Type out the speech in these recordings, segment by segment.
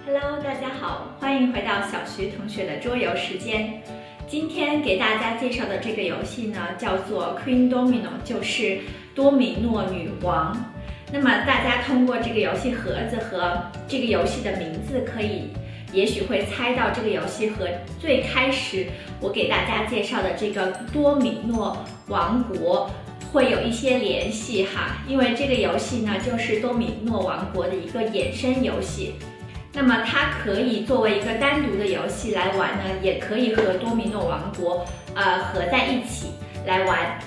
Hello， 大家好，欢迎回到小徐同学的桌游时间。今天给大家介绍的这个游戏呢，叫做 Queen Domino， 就是多米诺女王。那么大家通过这个游戏盒子和这个游戏的名字，也许会猜到这个游戏和最开始我给大家介绍的这个多米诺王国会有一些联系哈，因为这个游戏呢就是多米诺王国的一个衍生游戏。那么它可以作为一个单独的游戏来玩呢，也可以和多米诺王国合在一起来玩。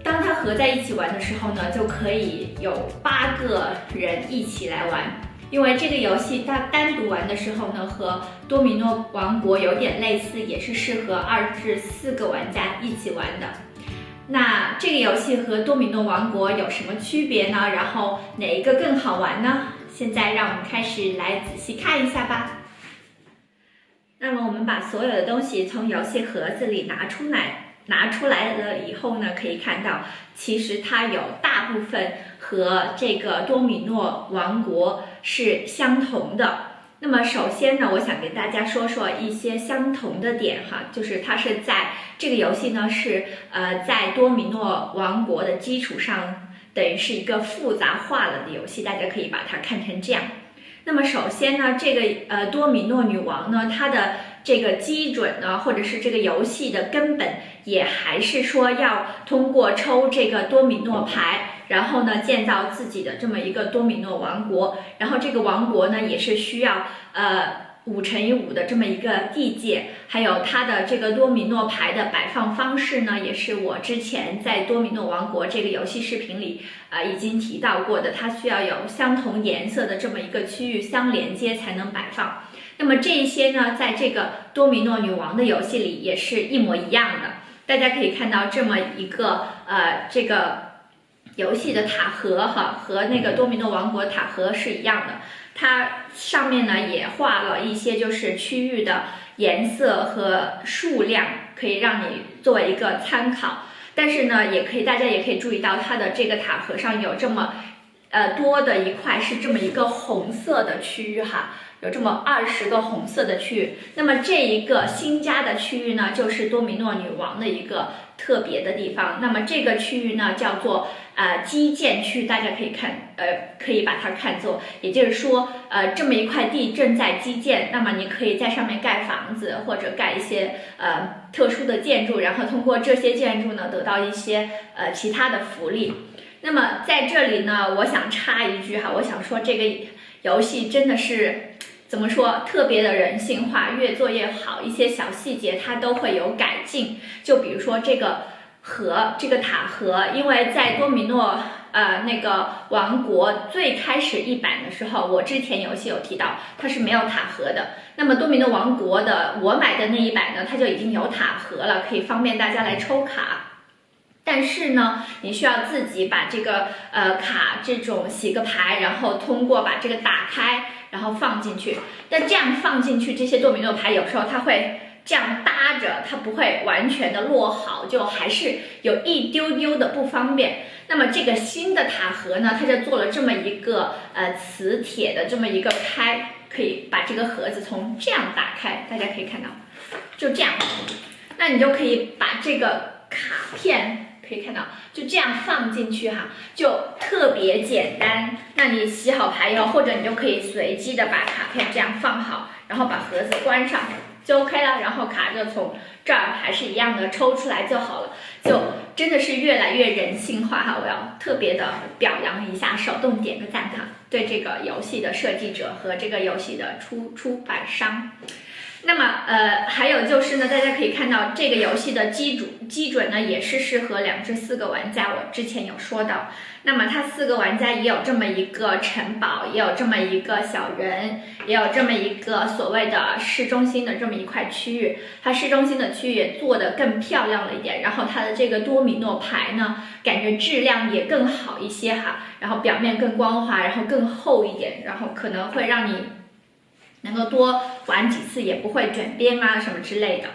当它合在一起玩的时候呢，就可以有8个人一起来玩。因为这个游戏它单独玩的时候呢，和多米诺王国有点类似，也是适合2至4个玩家一起玩的。那这个游戏和多米诺王国有什么区别呢？然后哪一个更好玩呢？现在让我们开始来仔细看一下吧。那么我们把所有的东西从游戏盒子里拿出来了以后呢，可以看到其实它有大部分和这个多米诺王国是相同的。那么首先呢，我想给大家说说一些相同的点哈，就是它是在这个游戏呢是在多米诺王国的基础上，等于是一个复杂化了的游戏，大家可以把它看成这样。那么首先呢，这个多米诺女王呢，它的这个基准呢，或者是这个游戏的根本，也还是说要通过抽这个多米诺牌，然后呢建造自己的这么一个多米诺王国，然后这个王国呢也是需要5×5的这么一个地界，还有它的这个多米诺牌的摆放方式呢，也是我之前在多米诺王国这个游戏视频里已经提到过的，它需要有相同颜色的这么一个区域相连接才能摆放。那么这一些呢，在这个多米诺女王的游戏里也是一模一样的。大家可以看到这么一个这个游戏的塔盒哈，和那个多米诺王国塔盒是一样的。它上面呢也画了一些就是区域的颜色和数量，可以让你作为一个参考。但是呢，大家也可以注意到它的这个塔盒上有这么多的一块是这么一个红色的区域哈，有这么20个红色的区域。那么这一个新加的区域呢，就是多米诺女王的一个特别的地方。那么这个区域呢叫做基建区，大家可以把它看作，也就是说这么一块地正在基建，那么你可以在上面盖房子或者盖一些特殊的建筑，然后通过这些建筑呢得到一些其他的福利。那么在这里呢，我想插一句哈，我想说这个游戏真的是怎么说，特别的人性化，越做越好，一些小细节它都会有改进。就比如说这个塔盒，因为在多米诺那个王国最开始一版的时候，我之前游戏有提到它是没有塔盒的。那么多米诺王国的我买的那一版呢，它就已经有塔盒了，可以方便大家来抽卡。但是呢，你需要自己把这个卡这种洗个牌，然后通过把这个打开，然后放进去。但这样放进去，这些多米诺牌有时候它会这样搭着，它不会完全的落好，就还是有一丢丢的不方便。那么这个新的塔盒呢，它就做了这么一个磁铁的这么一个开，可以把这个盒子从这样打开，大家可以看到，就这样，那你就可以把这个卡片。可以看到，就这样放进去哈，就特别简单。那你洗好牌以后，或者你就可以随机的把卡片这样放好，然后把盒子关上就 OK 了。然后卡就从这儿还是一样的抽出来就好了，就真的是越来越人性化哈。我要特别的表扬一下，手动点个赞哈，对这个游戏的设计者和这个游戏的出版商。那么还有就是呢，大家可以看到这个游戏的基准呢，也是适合2至4个玩家。我之前有说到，那么它4个玩家也有这么一个城堡，也有这么一个小人，也有这么一个所谓的市中心的这么一块区域。它市中心的区域也做得更漂亮了一点，然后它的这个多米诺牌呢，感觉质量也更好一些哈，然后表面更光滑，然后更厚一点，然后可能会让你能够多玩几次，也不会卷边啊什么之类的。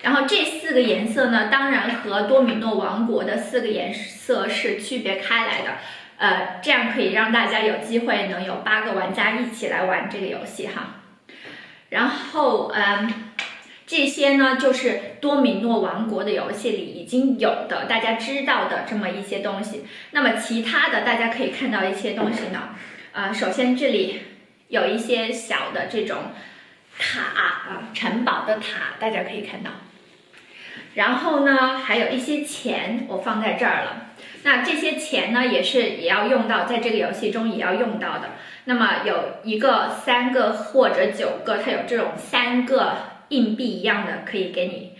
然后这4个颜色呢，当然和多米诺王国的4个颜色是区别开来的。这样可以让大家有机会能有8个玩家一起来玩这个游戏哈。然后这些呢就是多米诺王国的游戏里已经有的大家知道的这么一些东西。那么其他的大家可以看到一些东西呢，首先这里有一些小的这种塔城堡的塔，大家可以看到。然后呢，还有一些钱我放在这儿了。那这些钱呢，也要用到，在这个游戏中也要用到的。那么有一个、3个或者9个，它有这种3个硬币一样的可以给你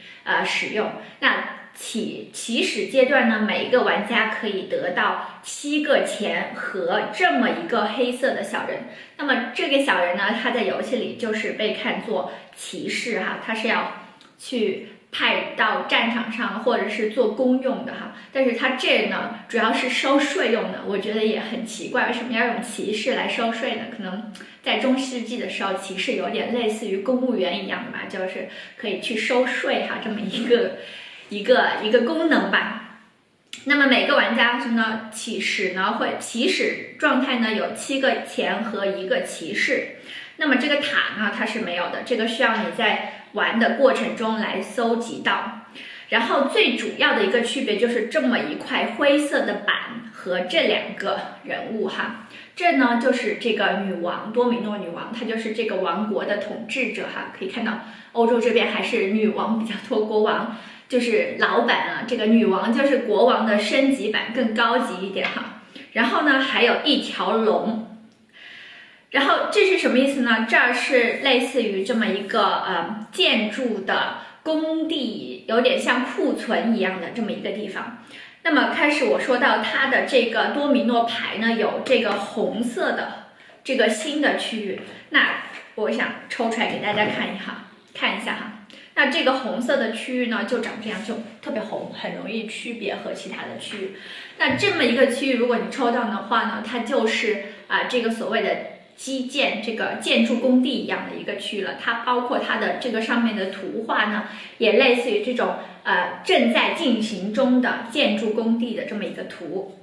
使用。那起始阶段呢，每一个玩家可以得到7个钱和这么一个黑色的小人。那么这个小人呢，他在游戏里就是被看作骑士哈，他是要去派到战场上或者是做公用的哈，但是他这呢主要是收税用的，我觉得也很奇怪，为什么要用骑士来收税呢？可能在中世纪的时候，骑士有点类似于公务员一样的吧，就是可以去收税哈，这么一个功能吧。那么每个玩家呢，起始状态呢有7个钱和1个骑士。那么这个塔呢，它是没有的，这个需要你在玩的过程中来搜集到。然后最主要的一个区别就是这么一块灰色的板和这2个人物哈，这呢就是这个女王，多米诺女王，她就是这个王国的统治者哈。可以看到欧洲这边还是女王比较多，国王就是老板啊，这个女王就是国王的升级版，更高级一点哈。然后呢，还有一条龙。然后这是什么意思呢？这儿是类似于这么一个建筑的工地，有点像库存一样的这么一个地方。那么开始我说到它的这个多米诺牌呢，有这个红色的这个新的区域，那我想抽出来给大家看一下哈。那这个红色的区域呢，就长这样，就特别红，很容易区别和其他的区域。那这么一个区域，如果你抽到的话呢，它就是这个所谓的基建，这个建筑工地一样的一个区域了。它包括它的这个上面的图画呢，也类似于这种正在进行中的建筑工地的这么一个图。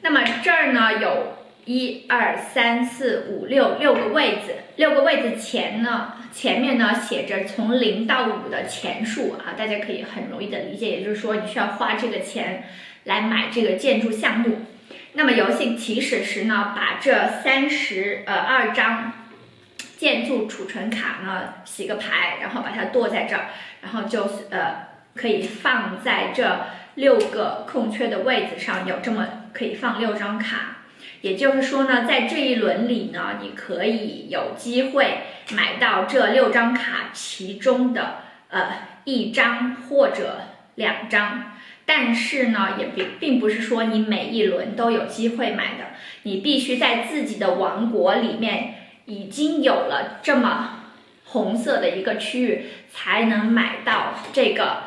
那么这儿呢有1、2、3、4、5、6个位子，6个位子前面呢写着从0到5的钱数啊，大家可以很容易的理解，也就是说你需要花这个钱来买这个建筑项目。那么游戏起始时呢，把这32张建筑储存卡呢洗个牌，然后把它剁在这儿，然后就可以放在这6个空缺的位子上，有这么可以放6张卡。也就是说呢，在这一轮里呢，你可以有机会买到这6张卡其中的1张或者2张。但是呢，也并不是说你每一轮都有机会买的，你必须在自己的王国里面已经有了这么红色的一个区域，才能买到这个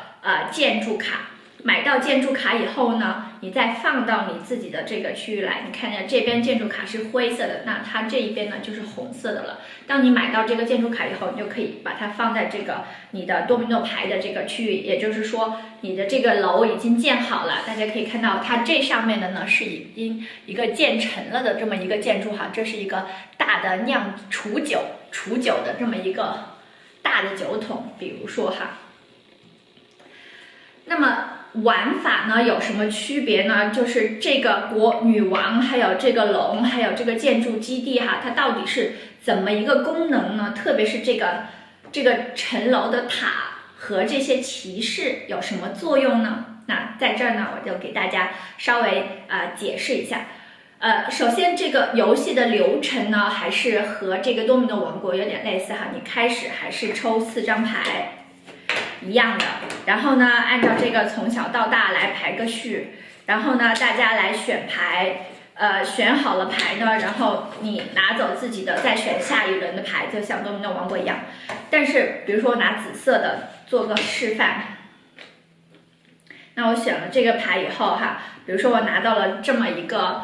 建筑卡。买到建筑卡以后呢，你再放到你自己的这个区域来，你看见这边建筑卡是灰色的，那它这一边呢就是红色的了。当你买到这个建筑卡以后，你就可以把它放在这个你的多米诺牌的这个区域，也就是说你的这个楼已经建好了。大家可以看到它这上面的呢是已经一个建成了的这么一个建筑哈，这是一个大的储酒的这么一个大的酒桶，比如说哈。那么玩法呢有什么区别呢？就是这个女王，还有这个龙，还有这个建筑基地哈，它到底是怎么一个功能呢？特别是这个城楼的塔和这些骑士有什么作用呢？那在这儿呢，我就给大家稍微解释一下。首先这个游戏的流程呢，还是和这个多米诺王国有点类似哈。你开始还是抽4张牌。一样的，然后呢，按照这个从小到大来排个序，然后呢，大家来选牌，选好了牌呢，然后你拿走自己的，再选下一轮的牌，就像多米诺王国一样。但是，比如说我拿紫色的做个示范，那我选了这个牌以后哈，比如说我拿到了这么一个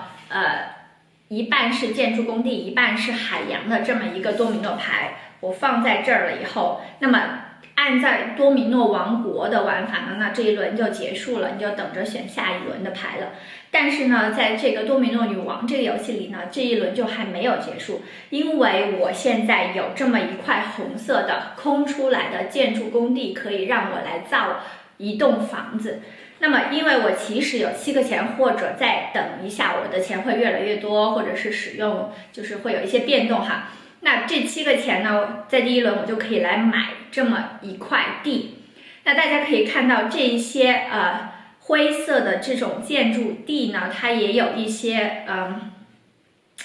一半是建筑工地，一半是海洋的这么一个多米诺牌，我放在这儿了以后，那么按照多米诺王国的玩法呢，那这一轮就结束了，你就等着选下一轮的牌了。但是呢，在这个多米诺女王这个游戏里呢，这一轮就还没有结束，因为我现在有这么一块红色的空出来的建筑工地，可以让我来造一栋房子。那么，因为我其实有7个钱，或者再等一下，我的钱会越来越多，或者是使用就是会有一些变动哈。那这7个钱呢，在第一轮我就可以来买这么一块地。那大家可以看到这一些灰色的这种建筑地呢，它也有一些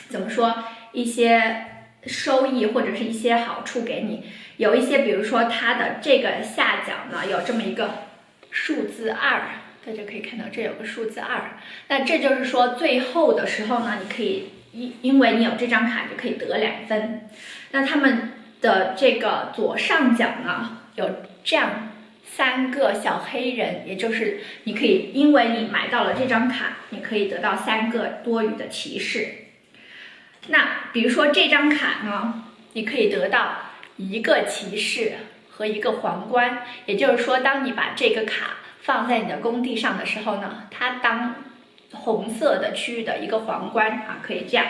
怎么说一些收益或者是一些好处给你。有一些比如说它的这个下角呢有这么一个数字2，大家可以看到这有个数字2，那这就是说最后的时候呢，你可以因为你有这张卡就可以得2分。那他们的这个左上角呢有这样3个小黑人，也就是你可以因为你买到了这张卡，你可以得到3个多余的骑士。那比如说这张卡呢，你可以得到1个骑士和1个皇冠，也就是说当你把这个卡放在你的工地上的时候呢，它当红色的区域的1个皇冠啊，可以这样。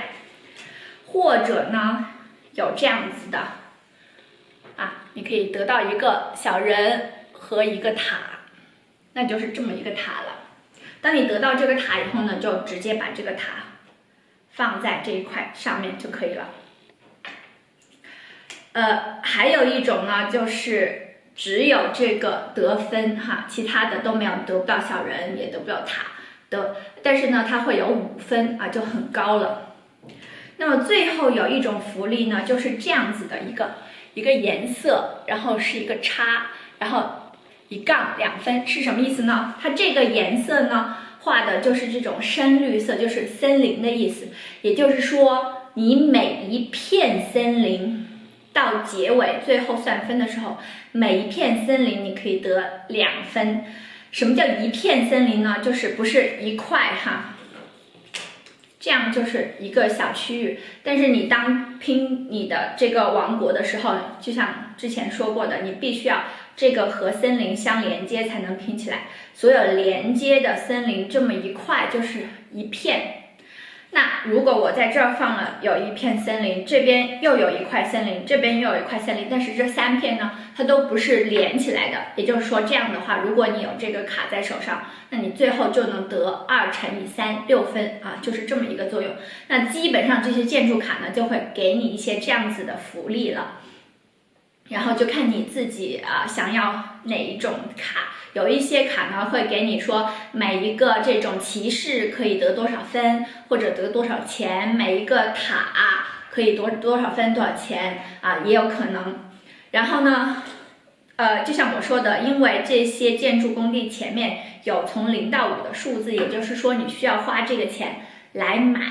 或者呢有这样子的啊，你可以得到1个小人和1个塔，那就是这么一个塔了。当你得到这个塔以后呢，就直接把这个塔放在这一块上面就可以了。还有一种呢，就是只有这个得分哈，其他的都没有，得不到小人，也得不到塔的，但是呢，它会有5分啊，就很高了。那么最后有一种福利呢，就是这样子的一个颜色，然后是一个叉，然后1杠2分，是什么意思呢？它这个颜色呢画的就是这种深绿色，就是森林的意思。也就是说，你每一片森林到结尾最后算分的时候，每一片森林你可以得2分。什么叫一片森林呢？就是不是一块哈。这样就是一个小区域，但是你当拼你的这个王国的时候，就像之前说过的，你必须要这个和森林相连接才能拼起来。所有连接的森林这么一块就是一片。那如果我在这儿放了有一片森林，这边又有一块森林，这边又有一块森林，但是这3片呢，它都不是连起来的。也就是说，这样的话，如果你有这个卡在手上，那你最后就能得2乘以3 6分啊，就是这么一个作用。那基本上这些建筑卡呢，就会给你一些这样子的福利了。然后就看你自己想要哪一种卡。有一些卡呢会给你说每一个这种骑士可以得多少分，或者得多少钱，每一个塔可以多少分多少钱啊，也有可能。然后呢就像我说的，因为这些建筑工地前面有从0到5的数字，也就是说你需要花这个钱来买。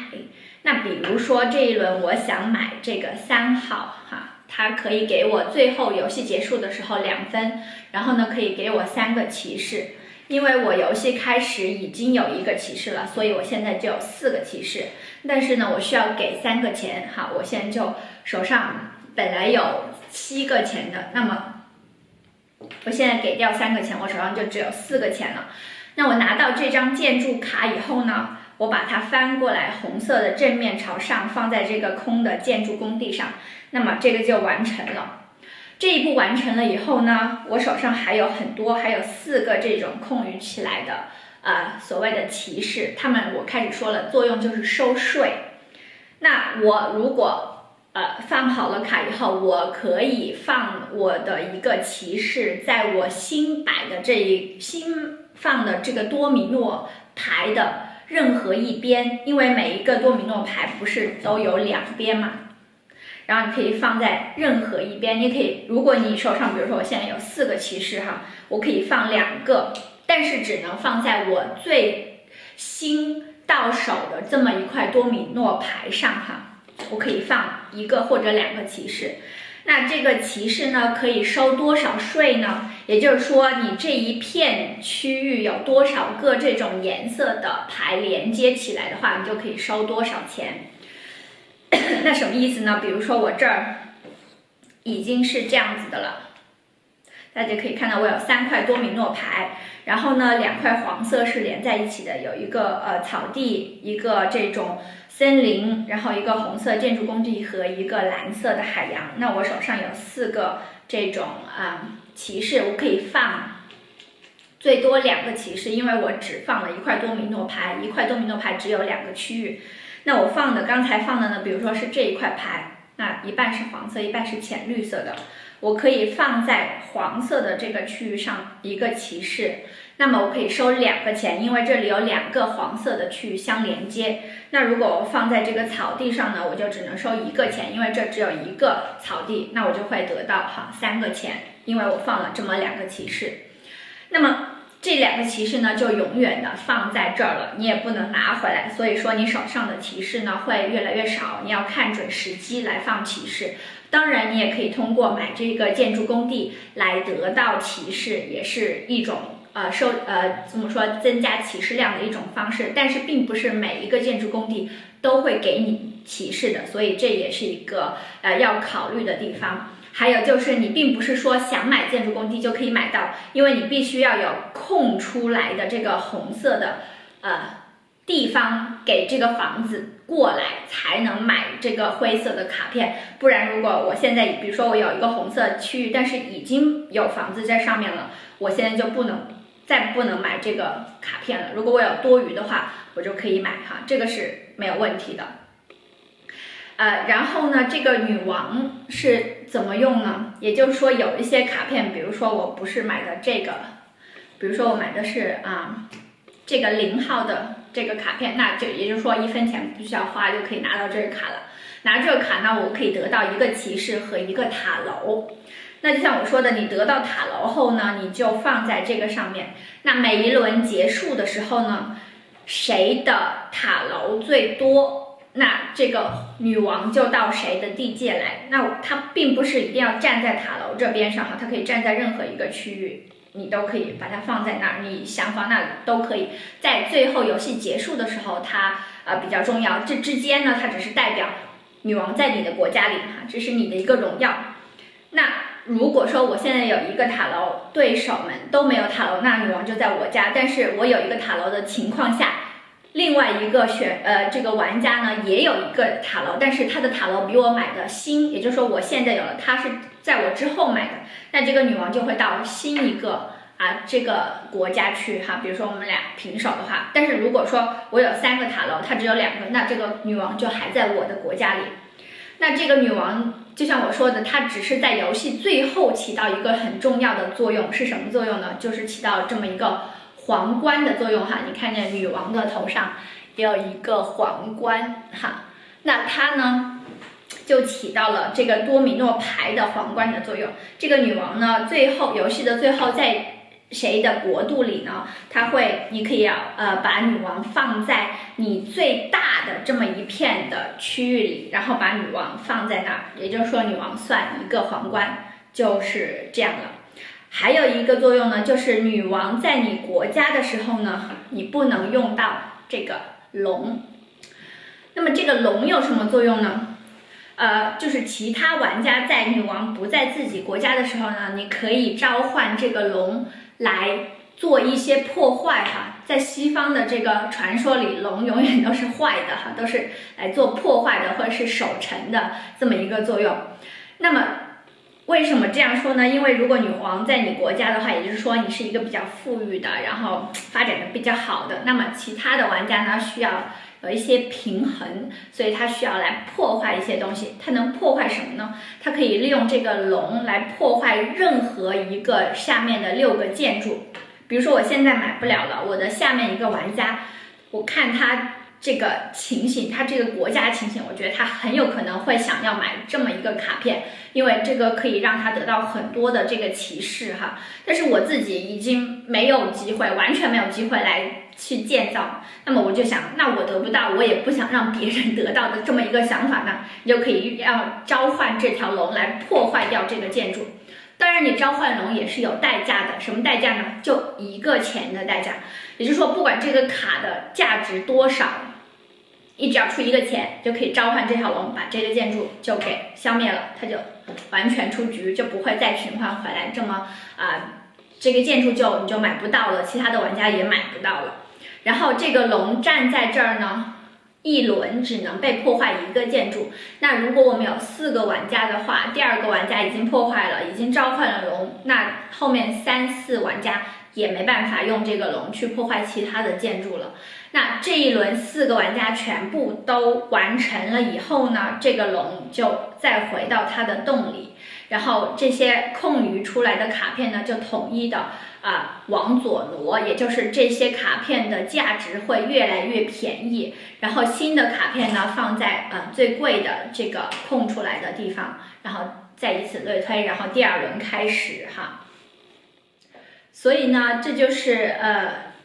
那比如说这一轮我想买这个3号哈，它可以给我最后游戏结束的时候2分，然后呢可以给我3个骑士。因为我游戏开始已经有1个骑士了，所以我现在就有4个骑士，但是呢我需要给3个钱哈，我现在就手上本来有7个钱的，那么我现在给掉3个钱，我手上就只有4个钱了。那我拿到这张建筑卡以后呢，我把它翻过来，红色的正面朝上，放在这个空的建筑工地上，那么这个就完成了。这一步完成了以后呢，我手上还有很多，还有4个这种空余起来的所谓的骑士，他们我开始说了，作用就是收税。那我如果放好了卡以后，我可以放我的1个骑士在我新放的这个多米诺牌的任何一边，因为每一个多米诺牌不是都有2边嘛，然后你可以放在任何一边。你可以，如果你手上比如说我现在有4个骑士哈，我可以放2个，但是只能放在我最新到手的这么一块多米诺牌上哈，我可以放1个或者2个骑士。那这个骑士呢可以收多少税呢？也就是说你这一片区域有多少个这种颜色的牌连接起来的话，你就可以收多少钱。那什么意思呢？比如说我这儿已经是这样子的了，大家可以看到我有3块多米诺牌，然后呢2块黄色是连在一起的，有一个草地，一个这种森林，然后一个红色建筑工地和一个蓝色的海洋。那我手上有4个这种骑士，我可以放最多2个骑士，因为我只放了1块多米诺牌，1块多米诺牌只有2个区域。那我刚才放的呢，比如说是这一块牌，那一半是黄色，一半是浅绿色的，我可以放在黄色的这个区域上1个骑士，那么我可以收2个钱，因为这里有2个黄色的区域相连接。那如果我放在这个草地上呢，我就只能收1个钱，因为这只有1个草地，那我就会得到3个钱，因为我放了这么2个骑士。那么这2个骑士呢，就永远的放在这儿了，你也不能拿回来。所以说你手上的骑士呢会越来越少，你要看准时机来放骑士。当然，你也可以通过买这个建筑工地来得到骑士，也是一种怎么说增加骑士量的一种方式。但是并不是每一个建筑工地都会给你骑士的，所以这也是一个要考虑的地方。还有就是你并不是说想买建筑工地就可以买到，因为你必须要有空出来的这个红色的地方给这个房子过来才能买这个灰色的卡片。不然如果我现在比如说我有一个红色区域，但是已经有房子在上面了，我现在就再不能买这个卡片了。如果我有多余的话，我就可以买这个是没有问题的。然后呢，这个女王是怎么用呢？也就是说有一些卡片，比如说我不是买的这个，比如说我买的是这个0号的这个卡片，那就也就是说1分钱不需要花就可以拿到这个卡了。拿这个卡呢，我可以得到1个骑士和1个塔楼。那就像我说的，你得到塔楼后呢，你就放在这个上面。那每一轮结束的时候呢，谁的塔楼最多，那这个女王就到谁的地界来。那她并不是一定要站在塔楼这边上她可以站在任何一个区域，你都可以把它放在那儿，你想放那里都可以。在最后游戏结束的时候，它比较重要。这之间呢，它只是代表女王在你的国家里这是你的一个荣耀。那如果说我现在有1个塔楼，对手们都没有塔楼，那女王就在我家。但是我有1个塔楼的情况下，另外一个这个玩家呢也有1个塔楼，但是他的塔楼比我买的新，也就是说我现在有了，他是在我之后买的，那这个女王就会到新一个这个国家去比如说我们俩平手的话，但是如果说我有3个塔楼，他只有2个，那这个女王就还在我的国家里。那这个女王就像我说的，它只是在游戏最后起到一个很重要的作用，是什么作用呢？就是起到这么一个皇冠的作用你看见女王的头上也有一个皇冠那它呢就起到了这个多米诺牌的皇冠的作用。这个女王呢，游戏的最后在谁的国度里呢？你可以把女王放在你最大的这么一片的区域里，然后把女王放在那儿，也就是说女王算1个皇冠，就是这样的。还有一个作用呢，就是女王在你国家的时候呢，你不能用到这个龙。那么这个龙有什么作用呢？就是其他玩家在女王不在自己国家的时候呢，你可以召唤这个龙来做一些破坏在西方的这个传说里，龙永远都是坏的都是来做破坏的或者是守城的这么一个作用。那么为什么这样说呢？因为如果女王在你国家的话，也就是说你是一个比较富裕的，然后发展的比较好的，那么其他的玩家呢需要有一些平衡，所以他需要来破坏一些东西。他能破坏什么呢？他可以利用这个龙来破坏任何一个下面的6个建筑。比如说我现在买不了了，我的下面一个玩家，我看他这个情形，他这个国家情形，我觉得他很有可能会想要买这么一个卡片，因为这个可以让他得到很多的这个骑士但是我自己已经没有机会，完全没有机会来去建造。那么我就想，那我得不到，我也不想让别人得到的这么一个想法呢，你就可以要召唤这条龙来破坏掉这个建筑。当然你召唤龙也是有代价的，什么代价呢？就1个钱的代价。也就是说不管这个卡的价值多少，你只要出一个钱，就可以召唤这条龙，把这个建筑就给消灭了，它就完全出局，就不会再循环回来。这么这个建筑你就买不到了，其他的玩家也买不到了。然后这个龙站在这儿呢，一轮只能被破坏一个建筑。那如果我们有4个玩家的话，第2个玩家已经破坏了，已经召唤了龙，那后面3、4玩家也没办法用这个龙去破坏其他的建筑了。那这一轮4个玩家全部都完成了以后呢，这个龙就再回到它的洞里，然后这些空余出来的卡片呢，就统一的往左挪，也就是这些卡片的价值会越来越便宜，然后新的卡片呢放在最贵的这个空出来的地方，然后再以此类推，然后第2轮开始哈。所以呢，这就是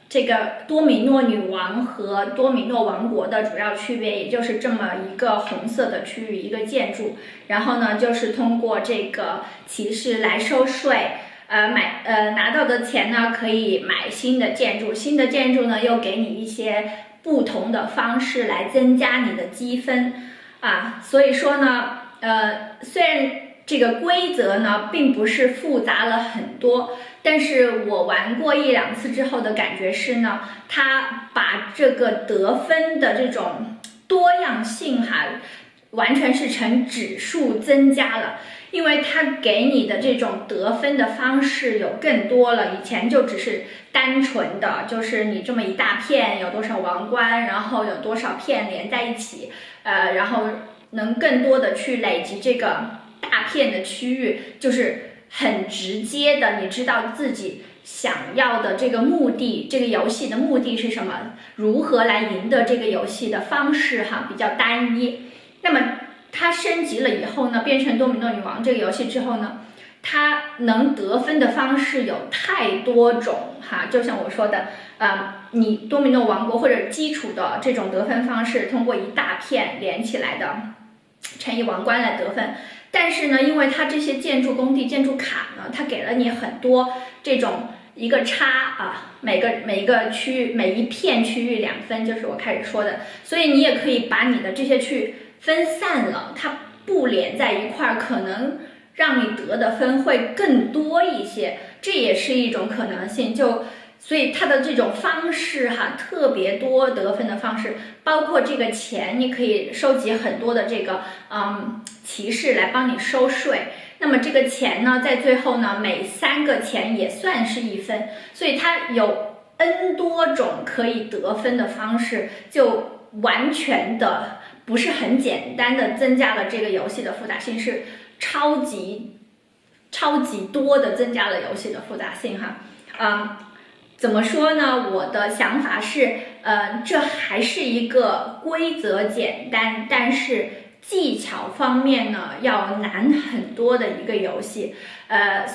这个多米诺女王和多米诺王国的主要区别，也就是这么一个红色的区域，一个建筑。然后呢，就是通过这个骑士来收税，拿到的钱呢可以买新的建筑，新的建筑呢又给你一些不同的方式来增加你的积分所以说呢，虽然这个规则呢并不是复杂了很多，但是我玩过1、2次之后的感觉是呢，它把这个得分的这种多样性完全是呈指数增加了，因为它给你的这种得分的方式有更多了。以前就只是单纯的就是你这么一大片有多少王冠，然后有多少片连在一起，然后能更多的去累积这个大片的区域，就是很直接的，你知道自己想要的这个目的，这个游戏的目的是什么，如何来赢得这个游戏的方式比较单一。那么它升级了以后呢，变成多米诺女王这个游戏之后呢，它能得分的方式有太多种就像我说的，你多米诺王国或者基础的这种得分方式，通过一大片连起来的乘以王冠来得分。但是呢，因为它这些建筑工地、建筑卡呢，它给了你很多这种一个叉每一个区域、每一片区域2分，就是我开始说的，所以你也可以把你的这些去分散了，它不连在一块儿，可能让你得的分会更多一些，这也是一种可能性。所以它的这种方式特别多得分的方式，包括这个钱，你可以收集很多的这个骑士来帮你收税。那么这个钱呢，在最后呢，每3个钱也算是1分，所以它有 N 多种可以得分的方式，就完全的不是很简单的增加了这个游戏的复杂性，是超级多的增加了游戏的复杂性怎么说呢？我的想法是，这还是一个规则简单，但是技巧方面呢要难很多的一个游戏。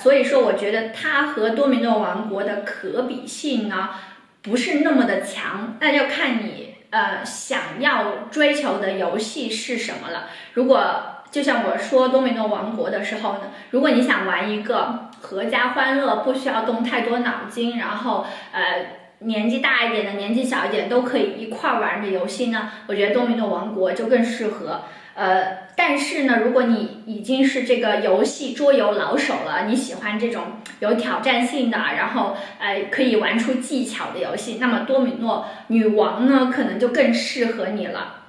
所以说我觉得它和多米诺王国的可比性呢不是那么的强，那就看你想要追求的游戏是什么了。如果就像我说多米诺王国的时候呢，如果你想玩一个合家欢乐，不需要动太多脑筋，然后年纪大一点的、年纪小一点都可以一块玩的游戏呢，我觉得多米诺王国就更适合。但是呢，如果你已经是这个游戏桌游老手了，你喜欢这种有挑战性的，然后可以玩出技巧的游戏，那么多米诺女王呢可能就更适合你了。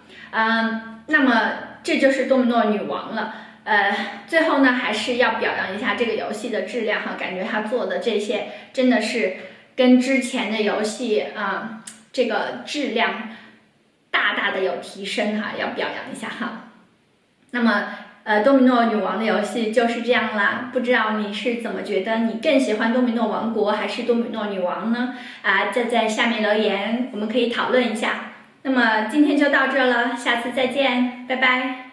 那么这就是多米诺女王了。最后呢，还是要表扬一下这个游戏的质量感觉它做的这些真的是跟之前的游戏这个质量大大的有提升要表扬一下那么多米诺女王的游戏就是这样啦，不知道你是怎么觉得？你更喜欢多米诺王国还是多米诺女王呢？就在下面留言，我们可以讨论一下。那么今天就到这了，下次再见，拜拜。